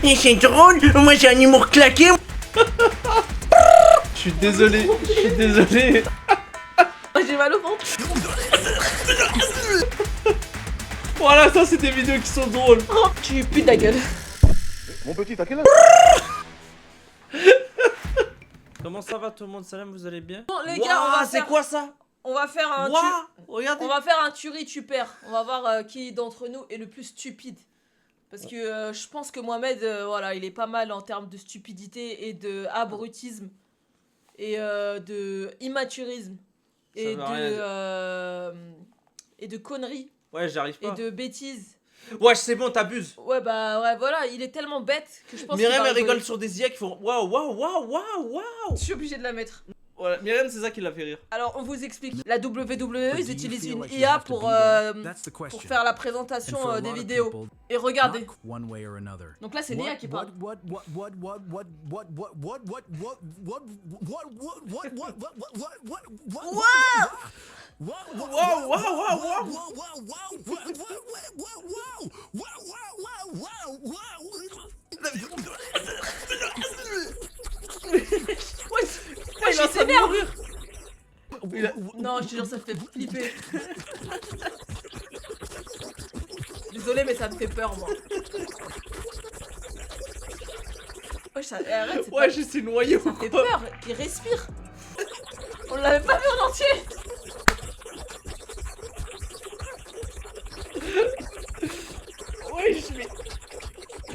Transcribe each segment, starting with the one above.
Et c'est drôle, moi j'ai un humour claqué. Je suis désolé, je suis désolé. J'ai mal au ventre. Voilà, ça c'est des vidéos qui sont drôles. Oh, tu pues ta gueule. Mon petit, t'as quel âge? Comment ça va tout le monde? Salam, vous allez bien? Bon les gars, on va c'est faire... quoi ça? On va faire un... Regardez. On va faire un tu perds. On va voir qui d'entre nous est le plus stupide. Parce que je pense que Mohamed, voilà, il est pas mal en termes de stupidité et de abrutisme. Et de immaturisme. Et de conneries. Ouais, j'arrive pas. Et de bêtises. Ouais, c'est bon, t'abuses. Ouais, bah ouais, voilà, il est tellement bête que je pense Myriam, qu'il elle va rigole rigoler. sur des IA qui font waouh, waouh, waouh, waouh, waouh. Je suis obligée de la mettre. Voilà, Myriam, c'est ça qui l'a fait rire. Alors, on vous explique. La WWE, ils utilisent une IA pour faire la présentation des vidéos. Et regardez. Donc là, c'est l'IA qui parle. Waouh, waouh, waouh, Ouais, je s'énerve. Non, je te jure, ça me fait flipper. Désolé, mais ça me fait peur, moi. Ouais, ça, arrête, ouais, je suis noyé. ça me fait peur. Il respire. On l'avait pas vu en entier. Ouais,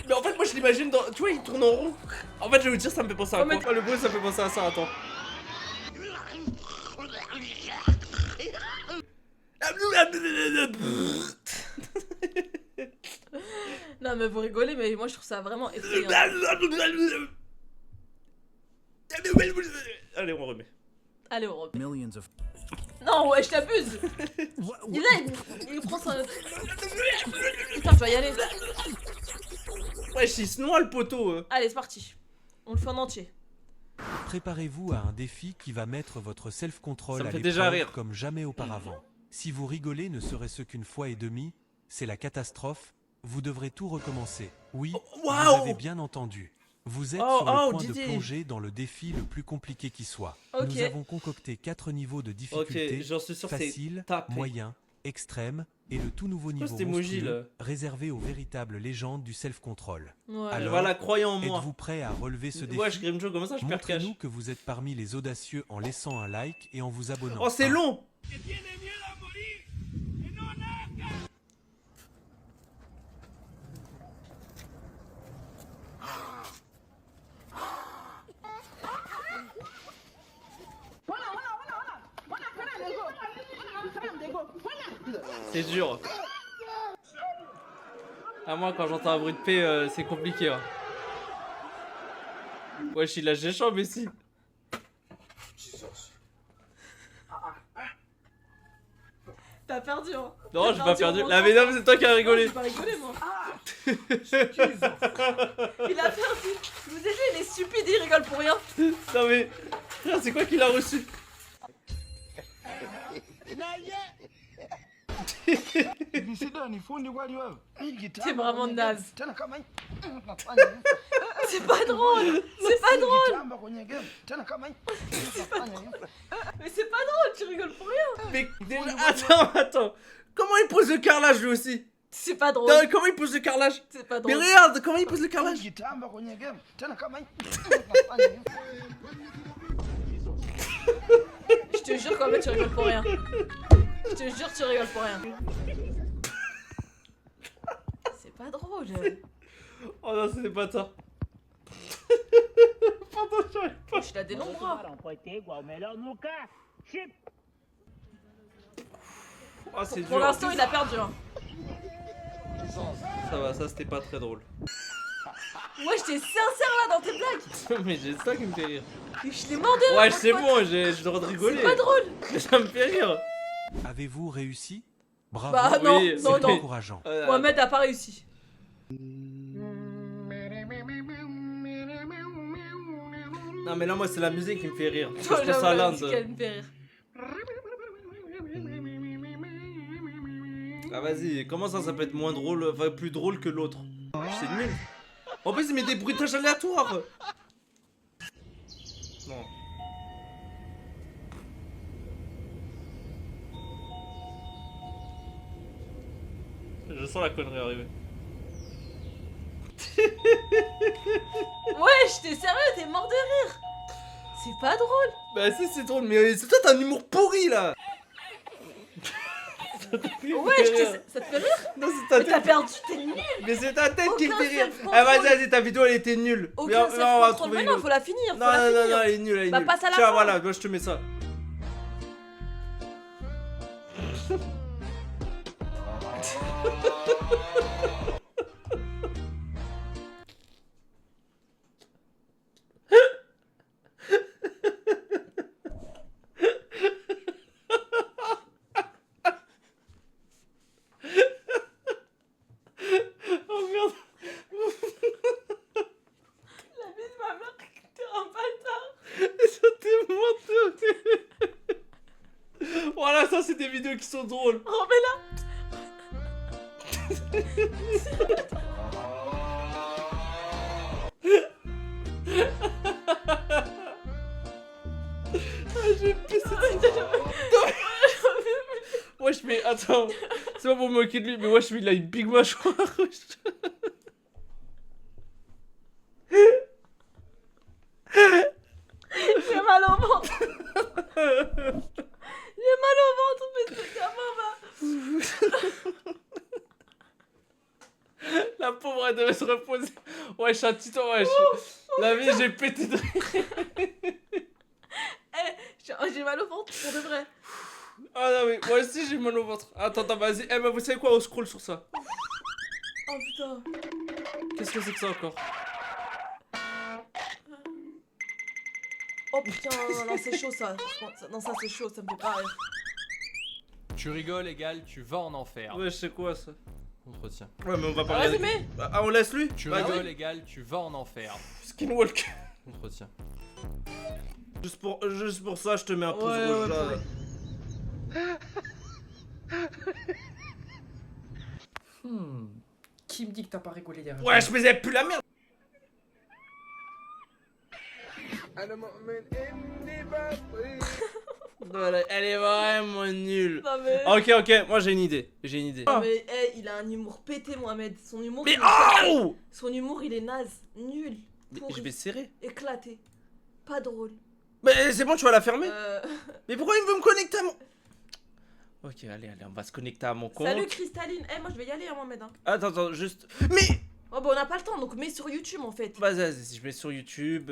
mais en fait, moi je l'imagine dans. Tu vois, il tourne en rond. En fait, je vais vous dire, ça me fait penser à quoi? Le bruit, ça me fait penser à ça, attends. Non, mais vous rigolez, mais moi je trouve ça vraiment effrayant. Allez, on remet. Allez, on remet. Non, ouais, je t'abuse. Il prend son... Putain, je dois y aller. Ouais, il se noie le poteau. Allez, c'est parti. On le fait en entier. Préparez-vous à un défi qui va mettre votre self-control Ça me à fait déjà l'épreuve rire. comme jamais auparavant. Si vous rigolez ne serait-ce qu'une fois et demie, c'est la catastrophe, vous devrez tout recommencer. Oui, vous avez bien entendu. Vous êtes sur le point de plonger dans le défi le plus compliqué qui soit. Nous avons concocté 4 niveaux de difficulté, facile, moyen, extrême et le tout nouveau niveau monstrueux, réservé aux véritables légendes du self-control. Ouais. Alors, voilà, croyant en moi. êtes-vous prêt à relever ce défi? Ouais, je Grimjo, comment ça je perds cash? Montrez-nous que vous êtes parmi les audacieux en laissant un like et en vous abonnant. Oh, c'est long. C'est dur. À moi, quand j'entends un bruit de paix, c'est compliqué. Hein. Wesh, il a géchant, mais si. T'as perdu, hein. Non, j'ai pas perdu. La médame, c'est toi qui as rigolé. J'ai pas rigolé, moi. Il a perdu. Je vous ai dit, il est stupide, il rigole pour rien. Non, mais. Frère, c'est quoi qu'il a reçu? T'es vraiment naze. C'est pas drôle. C'est pas drôle. Mais c'est pas drôle, tu rigoles pour rien. Mais déjà, attends. Comment il pose le carrelage lui aussi? C'est pas drôle. Non, comment il pose le carrelage? C'est pas Mais drôle. regarde, comment il pose le carrelage? Je te jure qu'en fait, tu rigoles pour rien. Je te jure, tu rigoles pour rien. C'est pas drôle. Oh non, c'est pas ça. Pardon, j'arrive pas. Je la dénombre. Oh, c'est dur. Pour l'instant, il a perdu. Hein. Ça va, ça c'était pas très drôle. Ouais, j'étais sincère là dans tes blagues. Mais j'ai ça qui me fait rire. Je l'ai mort de rire. Ouais, c'est bon, j'ai le droit de rigoler. C'est pas drôle. Mais ça me fait rire. Avez-vous réussi? Bravo. Bah non, Oui, non, c'est non. encourageant. Mohamed a pas réussi. Non, mais là, moi, c'est la musique qui me fait rire. Toi, Je pense j'avoue, à la l'Inde. musique, elle me fait rire. Ah, vas-y, comment ça peut être moins drôle, enfin plus drôle que l'autre? C'est nul. En plus, il met des bruitages aléatoires. Non. Je sens la connerie arriver. Wesh, t'es sérieux? T'es mort de rire. C'est pas drôle. Bah si, c'est drôle, mais c'est toi, t'as un humour pourri là. Wesh, ça te fait rire? Non, c'est ta Mais t'as tête. perdu, t'es nul. Mais c'est ta tête qui me Aucun fait rire. self-control. Ah vas-y, vas-y, ta vidéo elle était nulle. Aucun Mais on va self-control. trouver Mais une non, autre. faut la finir. Non, non, non, non, elle est nulle, elle est Bah, nulle. passe à la Tiens, fin. voilà, moi je te mets ça. Oh merde. La vie de ma mère, t'es un bâtard. Ça t'est monté. Voilà, ça c'est des vidéos qui sont drôles. Remets-la. J'ai pissé. Wesh, mais attends. C'est pas pour me moquer de lui, mais wesh, mais il a une big mâchoire. Wesh. J'ai mal au ventre. J'ai mal au ventre, mais ce gamin va. La pauvre, elle devait se reposer. Wesh, un titan, wesh. La vie, j'ai pété de rire. J'ai mal au ventre, pour de vrai. Ah non, mais moi aussi j'ai mal au ventre. Attends, attends, vas-y. Eh, bah, vous savez quoi, on scroll sur ça. Oh putain. Qu'est-ce que c'est que ça encore? Oh putain, non, c'est chaud ça. Non, ça c'est chaud, ça me fait pas rire. Tu rigoles égale, tu vas en enfer. Ouais, je sais quoi ça. Entretien. Ouais, mais on va pas Vas-y, regarder. mais. Ah, on laisse lui? Tu Vas-y. rigoles égale, tu vas en enfer. Skinwalk. Entretien. Juste pour ça, je te mets un pouce Ouais, rouge ouais, là. ouais. Qui me dit que t'as pas rigolé derrière? Ouais, je faisais plus la merde. Voilà, elle est vraiment nulle. Non mais. Ok, ok, moi j'ai une idée. J'ai une idée. Non mais, hey, il a un humour pété, Mohamed. Son humour. Mais il est- oh! Son humour, il est naze, nul, Mais pourri, je vais serrer. éclaté, pas drôle. Mais c'est bon, tu vas la fermer. Euh... Mais pourquoi il veut me connecter à mon... Ok, allez, allez, on va se connecter à mon compte. Salut Cristalline. Eh, moi je vais y aller, hein, Mohamed. Hein. Attends, attends, juste... Mais... Oh bah on n'a pas le temps, donc mets sur YouTube en fait. Vas-y, vas-y, si je mets sur YouTube...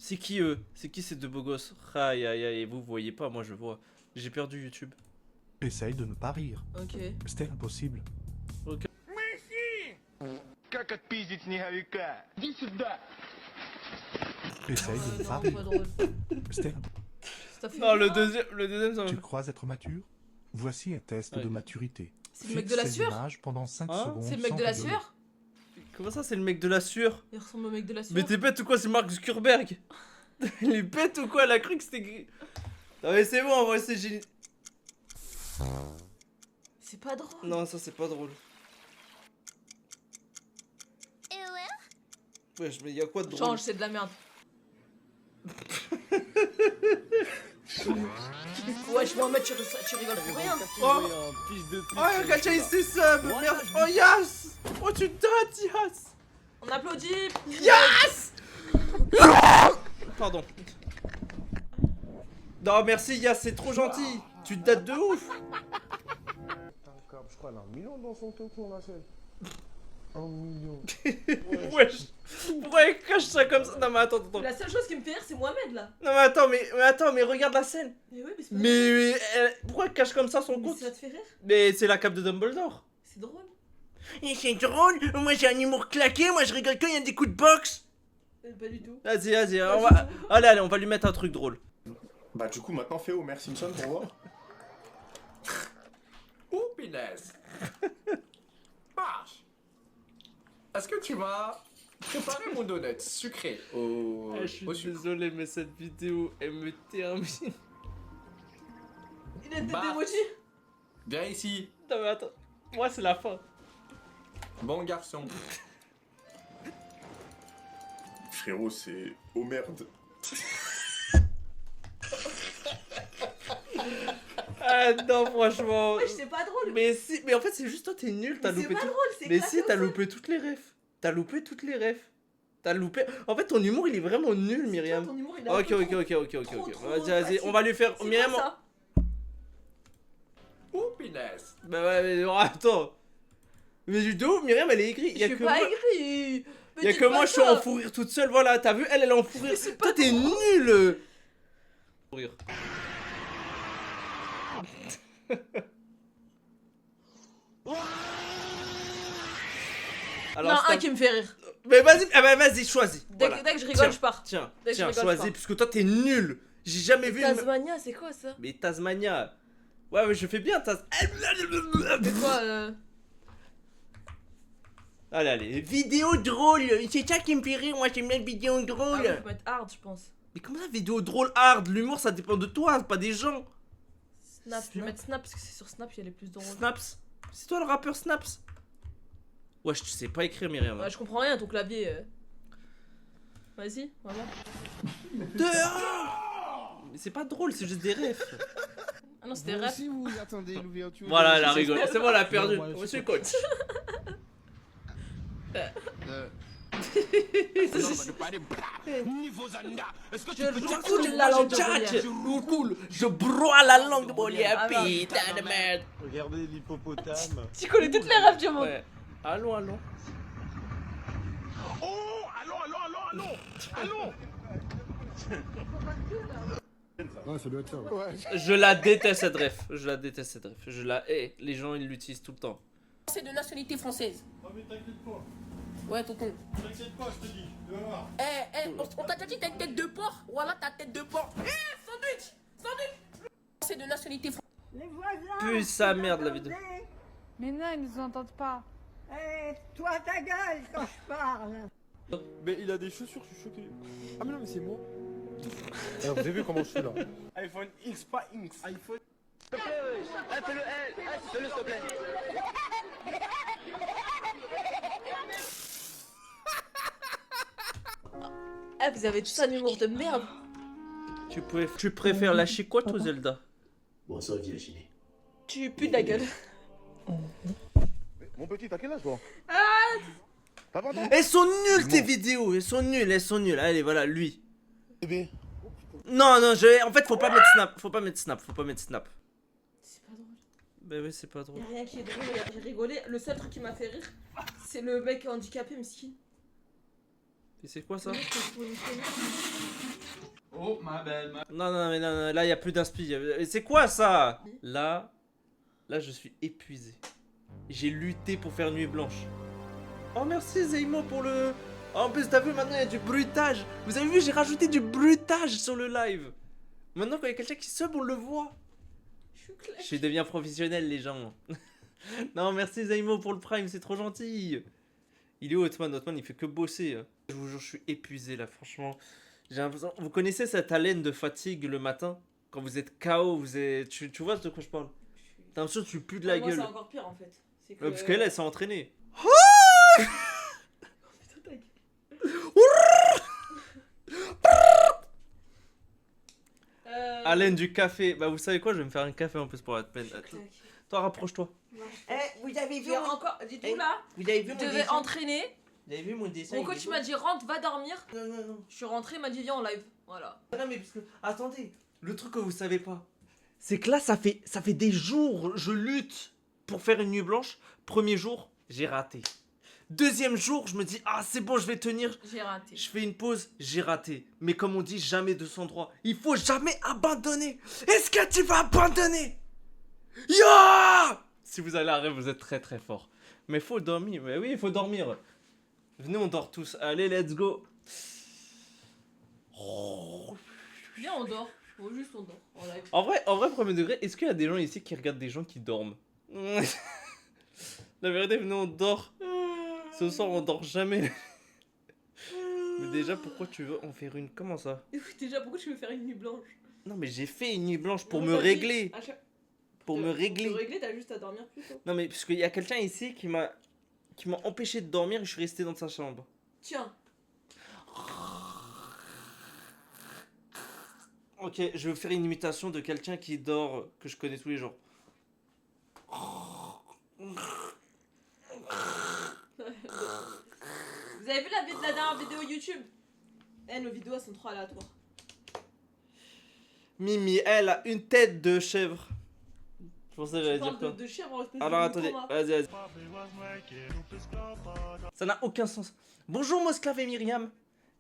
C'est qui eux? C'est qui ces deux beaux gosses? Aïe, aïe, aïe, vous voyez pas, moi je vois. J'ai perdu YouTube. Essaye de ne pas rire. Ok. C'est impossible. Как отпиздить снеговика? Иди сюда! Essaye de ne pas Non, rire. pas drôle. C'est- Ça fait Non, le rire. deuxième, ça va. Tu crois être mature? Voici un test Ouais. de maturité. C'est le mec de la Fixe sueur. ces images pendant 5 Hein secondes. C'est le mec sans de la rigoler. sueur. Comment ça, c'est le mec de la sueur? Il ressemble au mec de la sueur. Mais t'es bête ou quoi? C'est Mark Zuckerberg. Il est bête ou quoi? Elle a cru que c'était gris. Non mais c'est bon, en vrai c'est génial. C'est pas drôle. Non, ça c'est pas drôle. Wesh, mais y'a quoi de drôle? Change, c'est de la merde. Wesh, Mohamed, tu rigoles pour rien. Oh, oh Gacha il s'est sub. Merde. Oh Yas. Oh tu dates Yas. On applaudit. Yas. Pardon. Non merci Yas, c'est trop gentil. Tu te dates de ouf. Je crois, elle a 1 million dans son token, la chaîne. 1 million. Wesh. Pourquoi elle cache ça comme ça? Non mais attends, attends. La seule chose qui me fait rire, c'est Mohamed là. Non mais attends, mais regarde la scène. Mais oui, mais c'est pas Mais pourquoi elle cache comme ça son drôle. Mais compte? ça te fait rire? Mais c'est la cape de Dumbledore. C'est drôle. Et c'est drôle, moi j'ai un humour claqué, moi je rigole quand il y a des coups de boxe. Pas du tout. Vas-y, vas-y, on Pas va... du tout. Allez, allez, on va lui mettre un truc drôle. Bah, du coup, maintenant, fais Homer Simpson pour voir. Oh, punaise. Marche. Est-ce que tu vas préparer mon donut sucré au, Je suis au sucre? désolé, mais cette vidéo, elle me termine. Il a des Bah. emojis. Viens ici, Non mais attends, moi c'est la fin. bon garçon. Frérot, c'est... Oh merde. Ah non, franchement. Wesh, c'est pas drôle. Mais si, mais en fait, c'est juste toi, t'es nul, t'as Mais loupé c'est pas tout. drôle, c'est Mais éclaté si, au t'as sol. loupé toutes les refs. T'as loupé toutes les refs. T'as loupé. En fait, ton humour, il est vraiment nul, C'est Myriam. toi, ton humour, il est un Ok, peu ok, trop- ok, ok, ok, trop, ok. trop Vas-y, facile. on va lui faire. C'est Myriam. quoi, ça? Oh, punaise. Bah ouais, mais oh, attends. Mais du dos, Myriam, elle est écrite. Je suis pas écrit. Il y a que moi, je suis en fou rire toute seule. Voilà, t'as vu, elle est en fou rire. c'est Toi, pas t'es nul. Fou rire. Non, stop. un qui me fait rire. Mais vas-y, ah bah vas-y, choisis. Dès, Voilà. dès que je rigole, Tiens. je pars. Tiens, Dès que je tiens, rigole, choisis, je parce que toi, t'es nul. J'ai jamais vu une... Tasmania, c'est quoi ça? Mais Tasmania. Ouais, mais je fais bien C'est quoi Allez, allez. Vidéo drôle, c'est ça qui me fait rire, moi j'aime bien les vidéos Ah, drôles. ouais, faut mettre hard, je pense. Mais comment ça, vidéo drôle hard? L'humour, ça dépend de toi, pas des gens. Snap, je vais mettre Snap parce que c'est sur Snap, il y a les plus drôles. Snaps. C'est toi le rappeur Snaps? Wesh, tu sais pas écrire, Myriam. Ouais, je comprends rien, ton clavier. Vas-y, vraiment. Mais c'est pas drôle, c'est juste des refs. Ah non, c'était rap. vous attendez l'ouverture. Voilà, elle a rigolé. C'est bon, elle a perdu. Ouais, je Monsieur sais coach. Je coule la langue de Molière. Cool, je broie la langue de Molière, Ah, bah, putain de merde. Regardez l'hippopotame. Tu connais toutes les rêves du monde. Ouais. Allons, allons. Oh, allons. Ouais, ça doit être ça. Ouais. Je la déteste cette ref. Je la déteste cette ref. Je la hais. Les gens, ils l'utilisent tout le temps. C'est de nationalité française. Ah mais t'inquiète pas. Ouais, tonton. T'inquiète pas, je te dis. Tu vas voir. On t'a déjà dit t'as une tête de porc? Voilà ta tête de porc. Sandwich. C'est de nationalité française. Les voisins. Pue sa merde la vidéo. Mais non, ils nous entendent pas. Eh, toi ta gueule quand je parle. Mais il a des chaussures, je suis choqué. Ah mais non mais c'est moi. Alors vous avez vu comment je suis là. iPhone X, pas X. iPhone. Ah, vous avez tous un humour de merde. Tu préfères lâcher quoi, toi, Zelda? Bonsoir Virginie. Tu pues de la gueule. Mon petit, t'as quel âge toi? T'as pas Elles sont nulles tes vidéos. Elles sont nulles. Allez, voilà, lui. bébé. Non, en fait, faut pas mettre snap. Faut pas mettre snap. C'est pas drôle. Bah oui, c'est pas drôle. Y'a rien qui est drôle, j'ai rigolé. Le seul truc qui m'a fait rire, c'est le mec handicapé, miskin. Et c'est quoi ça? Oh, ma belle, Non, mais non, là, y a plus d'inspi. C'est quoi ça? Là, je suis épuisé. J'ai lutté pour faire nuit blanche. Oh, merci Zeymo pour le... Oh, en plus, t'as vu, maintenant, il y a du bruitage. Vous avez vu, j'ai rajouté du bruitage sur le live. Maintenant, quand il y a quelqu'un qui sub, on le voit. Je deviens professionnel, les gens. Non, merci Zeymo pour le prime, c'est trop gentil. Il est où, Hotman? Hotman, il fait que bosser. Je vous jure, je suis épuisé, là, franchement. J'ai l'impression... Vous connaissez cette haleine de fatigue le matin? Quand vous êtes KO, vous êtes... Tu vois de quoi je parle? T'as l'impression que tu pues de la Moi, gueule. c'est encore pire en fait. C'est que... Ouais, parce qu'elle, elle s'est entraînée. Haleine du café. Bah, vous savez quoi? Je vais me faire un café en plus pour être pleine. Toi, rapproche-toi. Eh, vous avez vu J'ai encore... Dis tout là. Vous avez vu Je mon devais dessin? entraîner. Vous avez vu mon dessin? Mon il coach est m'a beau. dit rentre, va dormir. Non. Je suis rentré, il m'a dit viens en live. Voilà. Non, mais parce que... Attendez. Le truc que vous savez pas, c'est que là, ça fait des jours, je lutte pour faire une nuit blanche. Premier jour, j'ai raté. Deuxième jour, je me dis, ah, c'est bon, je vais tenir. J'ai raté. Je fais une pause, j'ai raté. Mais comme on dit, jamais de son droit. Il faut jamais abandonner. Est-ce que tu vas abandonner? Ya! Si vous allez à rêve, vous êtes très très fort. Mais faut dormir. Mais oui, il faut dormir. Venez, on dort tous. Allez, let's go. Viens, on dort. Faut juste on dort. En live. En vrai, premier degré, est-ce qu'il y a des gens ici qui regardent des gens qui dorment? La vérité, venez, on dort. Ce soir, on dort jamais. Mais déjà, pourquoi tu veux en faire une? Comment ça? Déjà, pourquoi tu veux faire une nuit blanche? Non, mais j'ai fait une nuit blanche pour Non, me t'as dit- régler. à chaque- Pour me régler. Pour te régler, t'as juste à dormir plus tôt. Non, mais parce qu'il y a quelqu'un ici qui m'a empêché de dormir et je suis resté dans sa chambre. Tiens. Ok, je vais faire une imitation de quelqu'un qui dort, que je connais tous les jours. Vous avez vu la dernière vidéo YouTube? Eh, nos vidéos elles sont trop aléatoires. Mimi, elle a une tête de chèvre. Je pensais que j'allais dire quoi. De chèvre en espèce Alors de attendez, trauma. vas-y. Ça n'a aucun sens. Bonjour Mosclave et Myriam.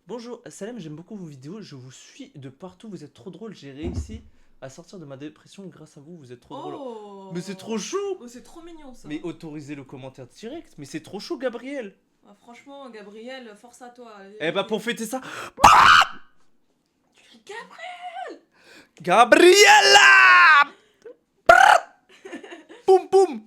Bonjour Salem, j'aime beaucoup vos vidéos. Je vous suis de partout. Vous êtes trop drôle. J'ai réussi à sortir de ma dépression grâce à vous. Vous êtes trop drôle. Oh. Mais c'est trop chou. Oh, c'est trop mignon ça. Mais autorisez le commentaire direct. Mais c'est trop chaud, Gabriel. Ah, franchement, Gabriel, force à toi. Eh bah pour fêter ça. Tu cries Gabriel. Gabriella. Boum boum.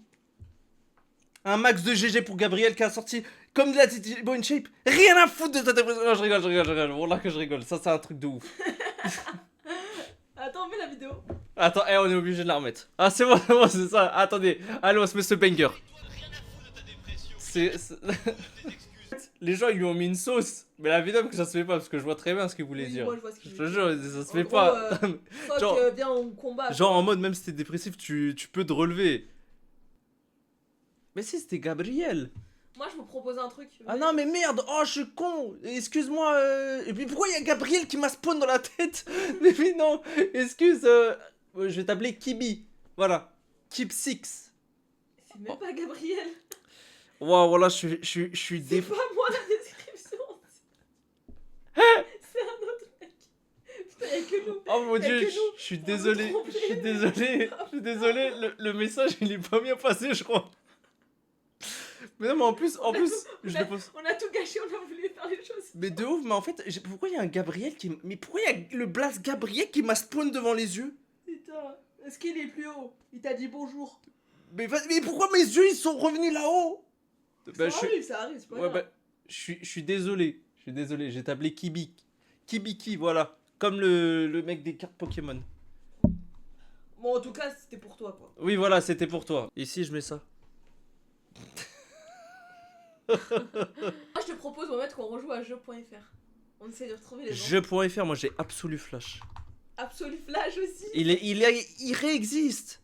Un max de GG pour Gabriel qui a sorti comme de la Titi Boy Shape. Rien à foutre de ta dépression. Non, je rigole. Voilà que je rigole. Ça, c'est un truc de ouf. Attends, mets la vidéo. Attends, on est obligé de la remettre. Ah, c'est bon, c'est ça. Attendez, allez, on se met ce banger. Les gens, ils lui ont mis une sauce. Mais la vidéo, que ça se fait pas parce que je vois très bien ce qu'il voulait dire. Moi, je vois ce qu'il Je veut te dire. jure, ça se En fait gros, pas. Fuck, Genre- viens, on combat. Genre en mode, même si t'es dépressif, tu peux te relever. Mais si, c'était Gabriel. Moi, je vous propose un truc. Ah non, mais merde, oh, je suis con. Excuse-moi. Et puis pourquoi il y a Gabriel qui m'a spawn dans la tête? Mais non, excuse. Je vais t'appeler Kibi. Voilà. Kib 6. C'est même pas Gabriel. Waouh, voilà, je suis C'est pas moi la description. C'est un autre mec. Putain, y'a que nous. Oh mon Y'a dieu, que nous. je suis On désolé. veut tromper. Je suis désolé. Je suis désolé. Le message, il est pas bien passé, je crois. Mais non, mais en plus, je le pose. On a tout gâché, on a voulu faire les choses. Mais de ouf, mais en fait, pourquoi il y a un Gabriel qui. Mais pourquoi il y a le blast Gabriel qui m'a spawn devant les yeux? Putain, est-ce qu'il est plus haut? Il t'a dit bonjour. Mais pourquoi mes yeux ils sont revenus là-haut? Ça arrive, c'est pas Ouais, grave. bah, je suis désolé. Je suis désolé, j'ai tablé Kibi. Kibiki, voilà. Comme le mec des cartes Pokémon. Bon, en tout cas, c'était pour toi, quoi. Oui, voilà, c'était pour toi. Ici, je mets ça. Moi, je te propose, Mohamed, qu'on rejoue à jeu.fr. On essaie de retrouver les gens. Jeu.fr, moi j'ai Absolu Flash. Absolu Flash aussi. Il réexiste.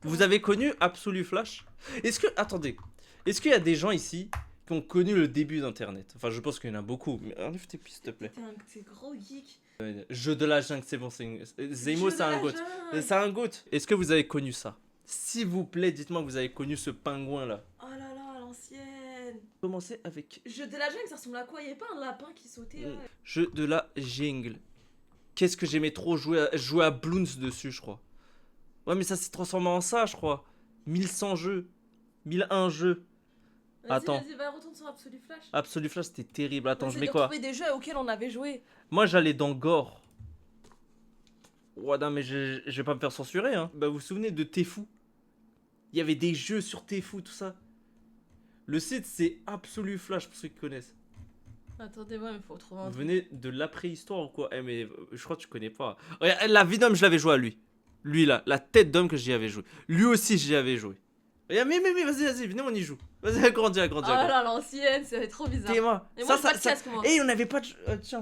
Vous avez connu Absolu Flash? Attendez. Est-ce qu'il y a des gens ici qui ont connu le début d'Internet? Enfin, je pense qu'il y en a beaucoup. Mais enlève tes pistes, s'il te plaît. T'es gros geek. Jeu de la jungle, c'est bon. Zemo, Jeu c'est de un la goat. jungle. C'est un goat. Est-ce que vous avez connu ça? S'il vous plaît, dites-moi que vous avez connu ce pingouin là. Oh là là, l'ancienne. Commencez avec Jeu de la jungle, ça ressemble à quoi? Y'avait pas un lapin qui sautait là? jeu de la jungle. Qu'est-ce que j'aimais trop jouer à Bloons dessus, je crois. Ouais, mais ça s'est transformé en ça, je crois. 1100 jeux. 1001 jeux. Attends. Vas-y, va, retourne sur Absolu Flash. Absolu Flash, c'était terrible. Attends, je Essaye mets de quoi? retrouver des jeux auxquels on avait joué. Moi, j'allais dans Gore. Ouais, non, mais je vais pas me faire censurer, hein. Bah, vous vous souvenez de Tefou? Il y avait des jeux sur Tefou, tout ça. Le site, c'est Absolu Flash, pour ceux qui connaissent. Attendez-moi, il faut retrouver un Vous truc. venez de l'après-histoire ou quoi? Eh, mais je crois que tu connais pas. Regarde, la vie d'homme, je l'avais joué à lui. Lui, là, la tête d'homme que j'y avais joué. Lui aussi, j'y avais joué. Regarde, mais, vas-y, venez, on y joue. Vas-y, agrandis. Oh là, l'ancienne, ça va être trop bizarre. T'es-moi. Et moi, j'ai pas de casque, moi. Et on n'avait pas de jeu. Tiens.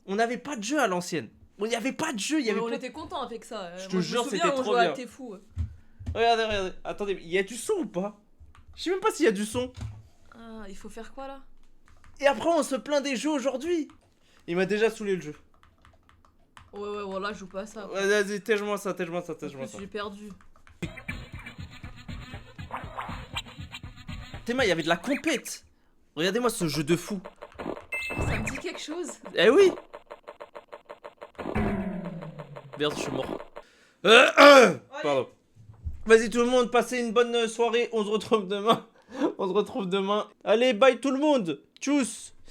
On n'avait pas de jeu à l'ancienne. Il n'y avait pas de jeu. Ouais, on était contents avec ça. Je te Moi, jure, me souviens, c'était on trop jouait bien. à T'es fou. Regardez. Attendez, il y a du son ou pas? Je sais même pas s'il y a du son. Ah, il faut faire quoi là? Et après, on se plaint des jeux aujourd'hui. Il m'a déjà saoulé le jeu. Ouais, voilà, je joue pas à ça. Ouais, vas-y, tège-moi ça. Je suis perdu. Théma, il y avait de la compète. Regardez-moi ce jeu de fou. Ça me dit quelque chose. Eh oui. Merde, je suis mort. Pardon. Vas-y tout le monde, passez une bonne soirée. On se retrouve demain. Allez, bye tout le monde. Tchuss.